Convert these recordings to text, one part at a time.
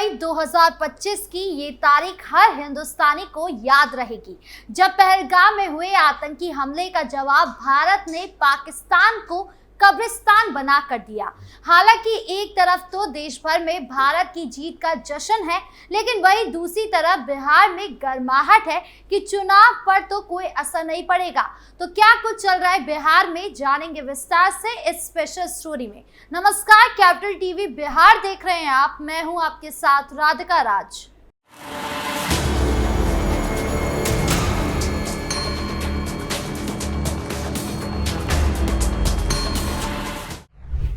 मई 2025 की ये तारीख हर हिंदुस्तानी को याद रहेगी, जब पहलगाम में हुए आतंकी हमले का जवाब भारत ने पाकिस्तान को कब्रिस्तान बना कर दिया। हालांकि एक तरफ तो देश भर में भारत की जीत का जश्न है, लेकिन वहीं दूसरी तरफ बिहार में गर्माहट है कि चुनाव पर तो कोई असर नहीं पड़ेगा। तो क्या कुछ चल रहा है बिहार में, जानेंगे विस्तार से इस स्पेशल स्टोरी में। नमस्कार, कैपिटल टीवी बिहार देख रहे हैं आप। मैं हूं आपके साथ राधिका राज।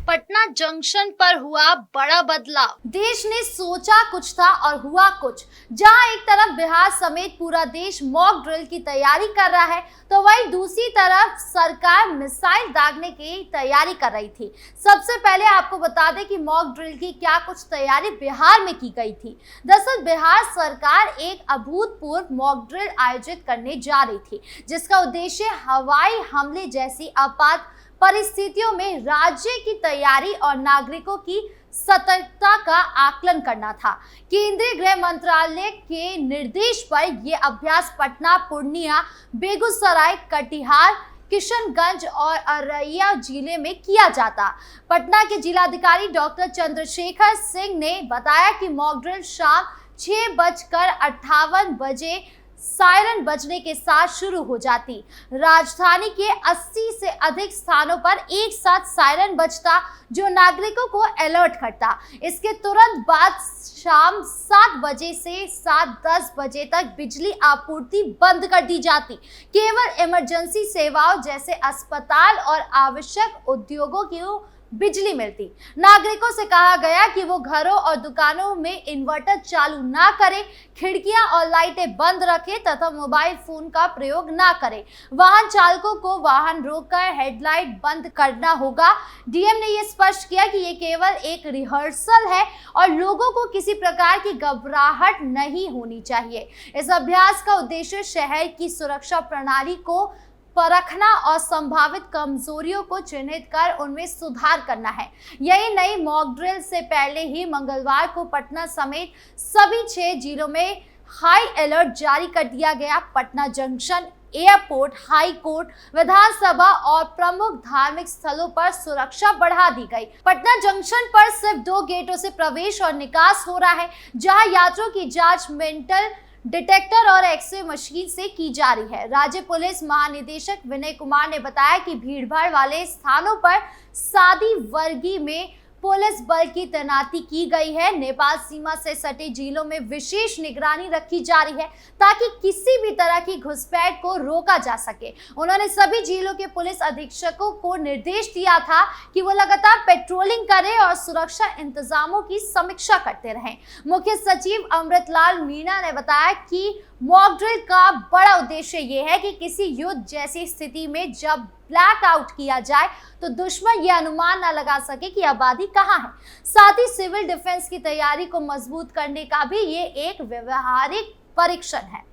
पटना जंक्शन पर हुआ बड़ा बदलाव। देश ने सोचा कुछ था और हुआ कुछ। जहां एक तरफ बिहार समेत पूरा देश मॉक ड्रिल की तैयारी कर रहा है, तो वहीं दूसरी तरफ सरकार मिसाइल दागने की तैयारी कर रही थी। सबसे पहले आपको बता दें कि मॉक ड्रिल की क्या कुछ तैयारी बिहार में की गई थी। दरअसल बिहार सरकार एक अभूतपूर्व मॉक ड्रिल आयोजित करने जा रही थी, जिसका उद्देश्य हवाई हमले जैसी आपात परिस्थितियों में राज्य की तैयारी और नागरिकों की सतर्कता का आकलन करना था। केंद्रीय गृह मंत्रालय के निर्देश पर यह अभ्यास पटना, पूर्णिया, बेगूसराय, कटिहार, किशनगंज और औरैया जिले में किया जाता। पटना के जिलाधिकारी डॉक्टर चंद्रशेखर सिंह ने बताया कि मॉक ड्रिल शाम 6:58 बजे सायरन बजने के साथ शुरू हो जाती। राजधानी के 80 से अधिक स्थानों पर एक साथ सायरन बजता, जो नागरिकों को अलर्ट करता। इसके तुरंत बाद शाम 7 बजे से 7:10 बजे तक बिजली आपूर्ति बंद कर दी जाती। केवल इमरजेंसी सेवाओं जैसे अस्पताल और आवश्यक उद्योगों की बिजली मिलती। नागरिकों से कहा गया कि वो घरों और दुकानों में इन्वर्टर चालू ना करें, खिड़कियां और लाइटें बंद रखें तथा मोबाइल फोन का प्रयोग ना करें। वाहन चालकों को वाहन रोककर हेडलाइट बंद करना होगा। डीएम ने यह स्पष्ट किया कि ये केवल एक रिहर्सल है और लोगों को किसी प्रकार की घबराहट नहीं होनी चाहिए। इस अभ्यास का उद्देश्य शहर की सुरक्षा प्रणाली को परखना और संभावित कमजोरियों को चिन्हित कर उनमें सुधार करना है। यही नहीं, मॉक ड्रिल से पहले ही मंगलवार को पटना समेत सभी 6 जिलों में हाई अलर्ट जारी कर दिया गया। Patna junction, airport, high court, विधानसभा और प्रमुख धार्मिक स्थलों पर सुरक्षा बढ़ा दी गई। पटना जंक्शन पर सिर्फ 2 गेटों से प्रवेश और निकास हो रहा है, जहां यात्रियों की जांच मेंटल डिटेक्टर और एक्सरे मशीन से की जा रही है। राज्य पुलिस महानिदेशक विनय कुमार ने बताया कि भीड़भाड़ वाले स्थानों पर सादी वर्गी में पुलिस बल की तैनाती की गई है। नेपाल सीमा से सटे जिलों में विशेष निगरानी रखी जा रही है, ताकि किसी भी तरह की घुसपैठ को रोका जा सके। उन्होंने सभी जिलों के पुलिस अधीक्षकों को निर्देश दिया था कि वो लगातार पेट्रोलिंग करें और सुरक्षा इंतजामों की समीक्षा करते रहें। मुख्य सचिव अमृतलाल मीणा ने बताया कि मॉक ड्रिल का बड़ा उद्देश्य ये है कि किसी युद्ध जैसी स्थिति में जब ब्लैक आउट किया जाए तो दुश्मन ये अनुमान न लगा सके कि आबादी कहाँ है। साथ ही सिविल डिफेंस की तैयारी को मजबूत करने का भी ये एक व्यवहारिक परीक्षण है।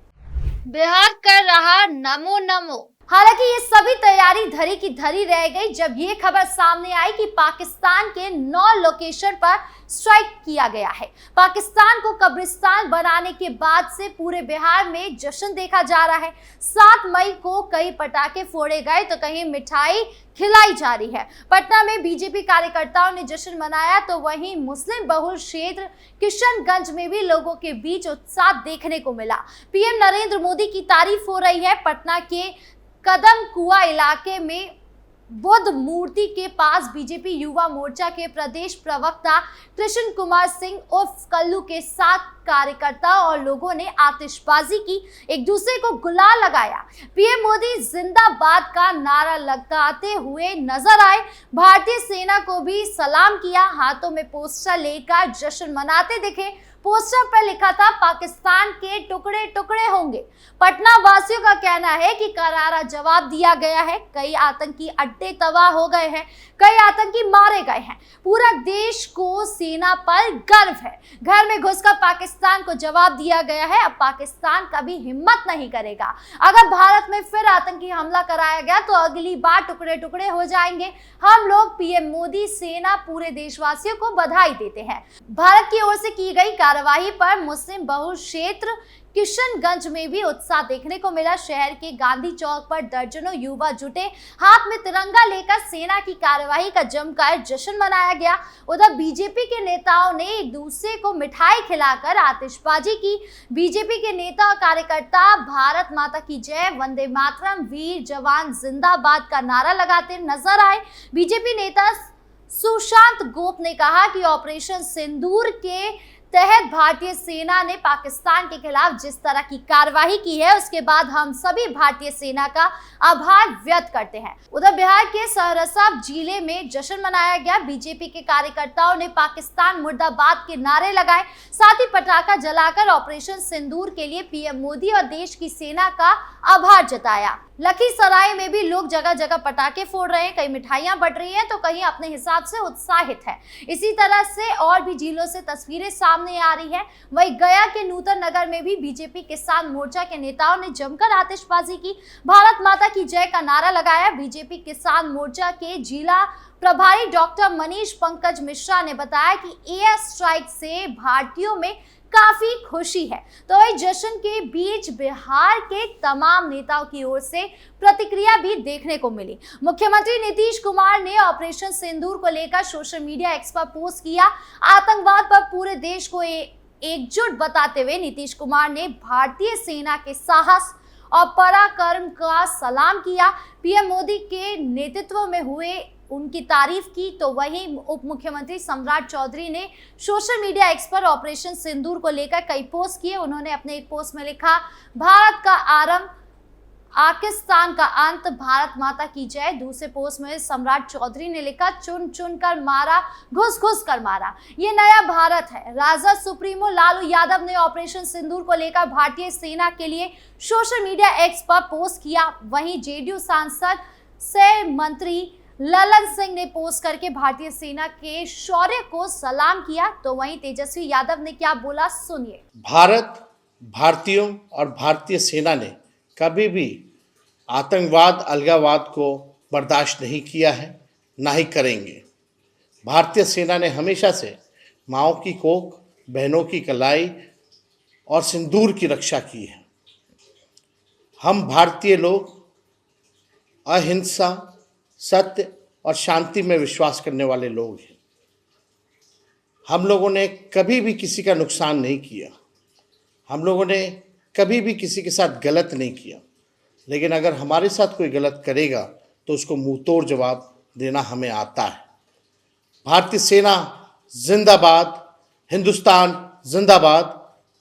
बिहार कर रहा नमो नमो। हालांकि ये सभी तैयारी धरी की धरी रह गई जब ये खबर सामने आई कि पाकिस्तान के 9 लोकेशन पर स्ट्राइक किया गया है। पाकिस्तान को कब्रिस्तान बनाने के बाद से पूरे बिहार में जश्न देखा जा रहा है। 7 मई को कई पटाखे फोड़े गए तो कहीं मिठाई खिलाई जा रही है। पटना में बीजेपी कार्यकर्ताओं ने जश्न मनाया, तो वहीं मुस्लिम बहुल क्षेत्र किशनगंज में भी लोगों के बीच उत्साह देखने को मिला। पीएम नरेंद्र मोदी की तारीफ हो रही है। पटना के कदम कुआ इलाके में बुद्ध मूर्ति के पास बीजेपी युवा मोर्चा के प्रदेश प्रवक्ता कृष्ण कुमार सिंह उर्फ कल्लू के साथ कार्यकर्ताओं और लोगों ने आतिशबाजी की, एक दूसरे को गुलाल लगाया। पीएम मोदी जिंदाबाद का नारा लगाते हुए नजर आए। भारतीय सेना को भी सलाम किया। हाथों में पोस्टर लेकर जश्न मनाते दिखे। पोस्टर पर लिखा था, पाकिस्तान के टुकड़े टुकड़े होंगे। पटना वासियों का कहना है कि करारा जवाब दिया गया है। कई आतंकी अड्डे तबाह हो गए हैं। कई आतंकी मारे गए हैं। पूरा देश को सेना पर गर्व है। घर में घुसकर पाकिस्तान को जवाब दिया गया है। अब पाकिस्तान कभी हिम्मत नहीं करेगा। अगर भारत में फिर आतंकी हमला कराया गया तो अगली बार टुकड़े टुकड़े हो जाएंगे। हम लोग पीएम मोदी, सेना, पूरे देशवासियों को बधाई देते हैं। भारत की ओर से की गई कार्यवाही पर मुस्लिम बहुल क्षेत्र किशनगंज में भी उत्साह देखने को मिला। शहर के गांधी चौक पर दर्जनों युवा जुटे, हाथ में तिरंगा लेकर सेना की कार्यवाही का जमकर जश्न मनाया गया। उधर बीजेपी के नेताओं ने एक दूसरे को मिठाई खिलाकर आतिशबाजी की। बीजेपी के नेता और कार्यकर्ता भारत माता की जय, वंदे मातरम, वीर जवान जिंदाबाद का नारा लगाते नजर आए। बीजेपी नेता सुशांत गोप ने कहा कि ऑपरेशन सिंदूर के तहत भारतीय सेना ने पाकिस्तान के खिलाफ जिस तरह की कार्रवाई की है, उसके बाद हम सभी भारतीय सेना का आभार व्यक्त करते हैं। उधर बिहार के सहरसा जिले में जश्न मनाया गया। बीजेपी के कार्यकर्ताओं ने पाकिस्तान मुर्दाबाद के नारे लगाए, साथ ही पटाखा जलाकर ऑपरेशन सिंदूर के लिए पीएम मोदी और देश की सेना का आभार जताया। लखीसराय में भी लोग जगह जगह पटाखे फोड़ रहे हैं, कई मिठाइयां बंट रही हैं तो कहीं अपने हिसाब से उत्साहित है। इसी तरह से और भी जिलों से तस्वीरें सामने आ रही है। वहीं गया के नूतन नगर में भी बीजेपी किसान मोर्चा के नेताओं ने जमकर आतिशबाजी की, भारत माता की जय का नारा लगाया। बीजेपी किसान मोर्चा के जिला प्रभारी डॉक्टर मनीष पंकज मिश्रा ने बताया कि एयर स्ट्राइक से भारतीयों में काफी खुशी है। तो इस जश्न के बीच बिहार के तमाम नेताओं की ओर से प्रतिक्रिया भी देखने को मिली। मुख्यमंत्री नीतीश कुमार ने ऑपरेशन सिंदूर को लेकर सोशल मीडिया एक्स पर पोस्ट किया। आतंकवाद पर पूरे देश को एकजुट बताते हुए नीतीश कुमार ने भारतीय सेना के साहस और पराक्रम का सलाम किया। पीएम मोदी के नेतृत्व में हुए उनकी तारीफ की। तो वहीं उप मुख्यमंत्री सम्राट चौधरी ने सोशल मीडिया एक्स पर ऑपरेशन सिंदूर को लेकर कई पोस्ट किए। उन्होंने अपने एक पोस्ट में लिखा, भारत का आरंभ, पाकिस्तान का अंत, भारत माता की जय। दूसरे पोस्ट में सम्राट चौधरी ने लिखा, चुन चुन कर मारा, घुस घुस कर मारा, ये नया भारत है। राजद सुप्रीमो लालू यादव ने ऑपरेशन सिंदूर को लेकर भारतीय सेना के लिए सोशल मीडिया एक्स पर पोस्ट किया। वहीं जेडीयू सांसद से मंत्री ललन सिंह ने पोस्ट करके भारतीय सेना के शौर्य को सलाम किया। तो वहीं तेजस्वी यादव ने क्या बोला, सुनिए। भारत, भारतीयों और भारतीय सेना ने कभी भी आतंकवाद, अलगाववाद को बर्दाश्त नहीं किया है, ना ही करेंगे। भारतीय सेना ने हमेशा से माँओं की कोख, बहनों की कलाई और सिंदूर की रक्षा की है। हम भारतीय लोग अहिंसा, सत्य और शांति में विश्वास करने वाले लोग हैं। हम लोगों ने कभी भी किसी का नुकसान नहीं किया, हम लोगों ने कभी भी किसी के साथ गलत नहीं किया। लेकिन अगर हमारे साथ कोई गलत करेगा तो उसको मुंह तोड़ जवाब देना हमें आता है। भारतीय सेना जिंदाबाद, हिंदुस्तान जिंदाबाद,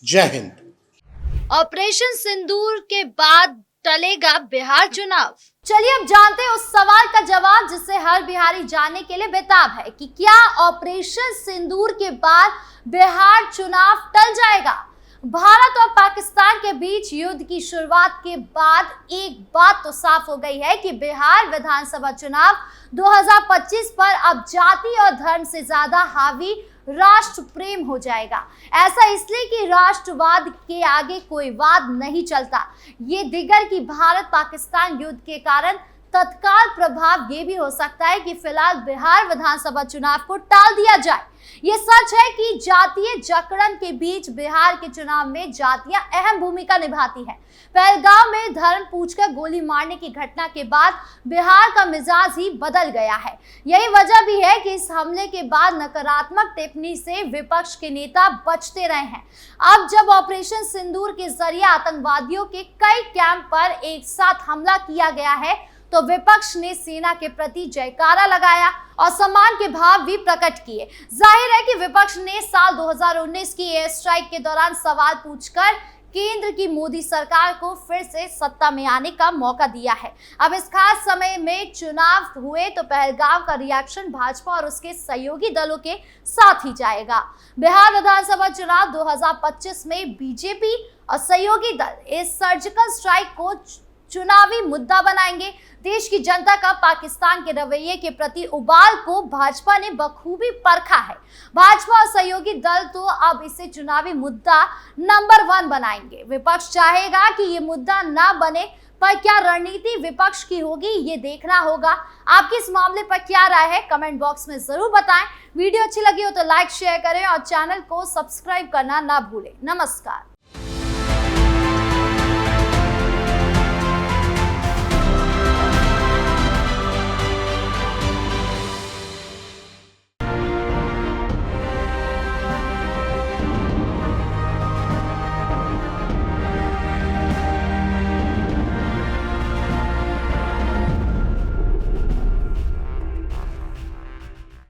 जय हिंद। ऑपरेशन सिंदूर के बाद टलेगा बिहार चुनाव। चलिए अब जानते हैं उस सवाल का जवाब जिससे हर बिहारी जानने के लिए बेताब है कि क्या ऑपरेशन सिंदूर के बाद बिहार चुनाव टल जाएगा। भारत और पाकिस्तान के बीच युद्ध की शुरुआत के बाद एक बात तो साफ हो गई है कि बिहार विधानसभा चुनाव 2025 पर अब जाति और धर्म से ज्यादा हावी राष्ट्र प्रेम हो जाएगा। ऐसा इसलिए कि राष्ट्रवाद के आगे कोई वाद नहीं चलता। ये दिगर कि भारत पाकिस्तान युद्ध के कारण तत्काल प्रभाव ये भी हो सकता है कि फिलहाल बिहार विधानसभा चुनाव को टाल दिया जाए। ये सच है कि जातीय जकड़न के बीच बिहार के चुनाव में जातियां अहम भूमिका निभाती हैं। पहलगांव में धर्म पूछकर गोली मारने की घटना के बाद बिहार का मिजाज ही बदल गया है। यही वजह भी है कि इस हमले के बाद नकारात्मक टिप्पणी से विपक्ष के नेता बचते रहे हैं। अब जब ऑपरेशन सिंदूर के जरिए आतंकवादियों के कई कैंप पर एक साथ हमला किया गया है तो विपक्ष ने सेना के प्रति जयकारा लगाया और सम्मान के भाव भी प्रकट किए। जाहिर है कि विपक्ष ने साल 2019 की एयर स्ट्राइक के दौरान सवाल पूछकर केंद्र की मोदी सरकार को फिर से सत्ता में आने का मौका दिया है। अब इस खास समय में चुनाव हुए तो पहलगाम का रिएक्शन भाजपा और उसके सहयोगी दलों के साथ ही जाएगा। बिहार विधानसभा चुनाव 2025 में बीजेपी और सहयोगी दल इस सर्जिकल स्ट्राइक को चुनावी मुद्दा बनाएंगे। देश की जनता का पाकिस्तान के रवैये के प्रति उबाल को भाजपा ने बखूबी परखा है। भाजपा और सहयोगी दल तो अब इसे चुनावी मुद्दा नंबर 1 बनाएंगे। विपक्ष चाहेगा कि ये मुद्दा ना बने, पर क्या रणनीति विपक्ष की होगी ये देखना होगा। आपकी इस मामले पर क्या राय है, कमेंट बॉक्स में जरूर बताएं। वीडियो अच्छी लगी हो तो लाइक शेयर करें और चैनल को सब्सक्राइब करना ना भूलें। नमस्कार।